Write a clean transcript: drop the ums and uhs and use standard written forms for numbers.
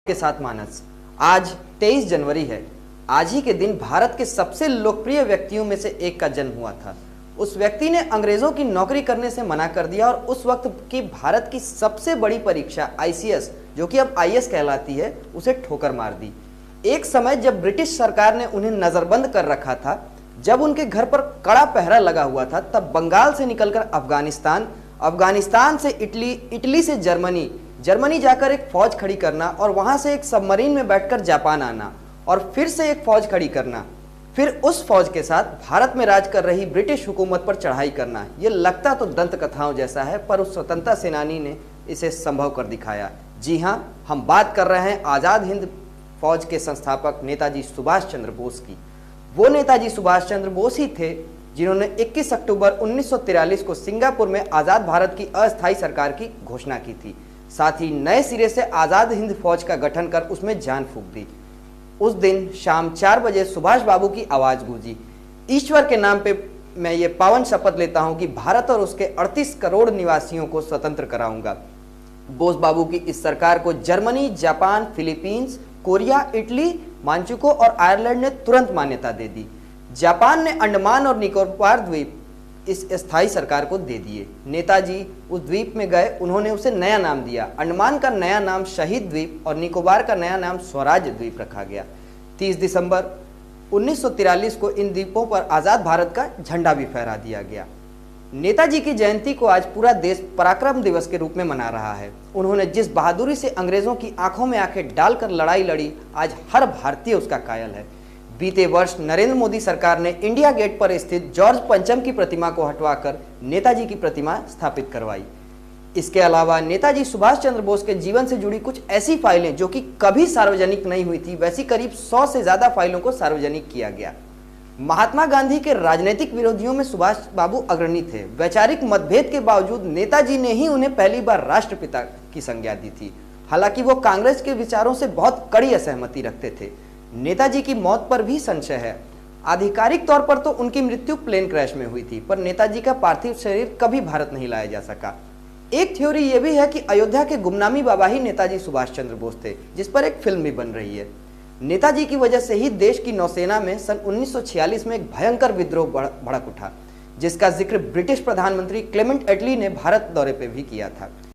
के साथ मानस। आज 23 जनवरी है। आज ही के दिन भारत के सबसे लोकप्रिय व्यक्तियों में से एक का जन्म हुआ था। उस व्यक्ति ने अंग्रेजों की नौकरी करने से मना कर दिया और उस वक्त की भारत की सबसे बड़ी परीक्षा आईसीएस, जो कि अब आईएएस कहलाती है, उसे ठोकर मार दी। एक समय जब ब्रिटिश सरकार ने उन्हें नजरबंद कर रखा था, जब उनके घर पर कड़ा पहरा लगा हुआ था, तब बंगाल से निकलकर अफगानिस्तान, अफगानिस्तान से इटली, इटली से जर्मनी, जर्मनी जाकर एक फौज खड़ी करना और वहां से एक सबमरीन में बैठकर जापान आना और फिर से एक फौज खड़ी करना, फिर उस फौज के साथ भारत में राज कर रही ब्रिटिश हुकूमत पर चढ़ाई करना। ये लगता तो दंत कथाओं जैसा है, पर उस स्वतंत्रता सेनानी ने इसे संभव कर दिखाया। जी हां, हम बात कर रहे हैं आजाद हिंद फौज के संस्थापक नेताजी सुभाष चंद्र बोस की। वो नेताजी सुभाष चंद्र बोस ही थे जिन्होंने 21 अक्टूबर 1943 को सिंगापुर में आजाद भारत की अस्थायी सरकार की घोषणा की थी। साथ ही नए सिरे से आजाद हिंद फौज का गठन कर उसमें जान फूंक दी। उस दिन शाम 4 बजे सुभाष बाबू की आवाज गूंजी, ईश्वर के नाम पे मैं ये पावन शपथ लेता हूं कि भारत और उसके 38 करोड़ निवासियों को स्वतंत्र कराऊंगा। बोस बाबू की इस सरकार को Germany, Japan, Philippines, Korea, Italy, Manchukuo और आयरलैंड ने तुरंत मान्यता दे दी। जापान ने अंडमान और निकोबार द्वीप इस स्थायी सरकार को दे दिए। नेताजी उस द्वीप में गए, उन्होंने उसे नया नाम दिया। अंडमान का नया नाम शहीद द्वीप और निकोबार का नया नाम स्वराज द्वीप रखा गया। 30 दिसंबर 1943 को इन द्वीपों पर आजाद भारत का झंडा भी फहरा दिया गया। नेताजी की जयंती को आज पूरा देश पराक्रम दिवस के रूप में मना रहा है। उन्होंने जिस बहादुरी से अंग्रेजों की आंखों में आंखें डालकर लड़ाई लड़ी, आज हर भारतीय उसका कायल है। बीते वर्ष नरेंद्र मोदी सरकार ने इंडिया गेट पर स्थित जॉर्ज पंचम की प्रतिमा को हटवाकर नेताजी की प्रतिमा स्थापित करवाई। इसके अलावा नेताजी सुभाष चंद्र बोस के जीवन से जुड़ी कुछ ऐसी फाइलें जो कि कभी सार्वजनिक नहीं हुई थी, वैसी करीब 100 से ज्यादा फाइलों को सार्वजनिक किया गया। महात्मा गांधी के राजनीतिक विरोधियों में सुभाष बाबू अग्रणी थे। वैचारिक मतभेद के बावजूद नेताजी ने ही उन्हें पहली बार राष्ट्रपिता की संज्ञा दी थी। हालांकि वो कांग्रेस के विचारों से बहुत कड़ी असहमति रखते थे। नेताजी की मौत पर भी संशय है। आधिकारिक तौर पर तो उनकी मृत्यु प्लेन क्रैश में हुई थी, पर नेताजी का पार्थिव शरीर कभी भारत नहीं लाया जा सका। एक थ्योरी यह भी है कि अयोध्या के गुमनामी बाबा ही नेताजी सुभाष चंद्र बोस थे, जिस पर एक फिल्म भी बन रही है। नेताजी की वजह से ही देश की नौसेना में सन 1946 में एक भयंकर विद्रोह भड़क उठा, जिसका जिक्र ब्रिटिश प्रधानमंत्री क्लेमेंट एटली ने भारत दौरे पर भी किया था।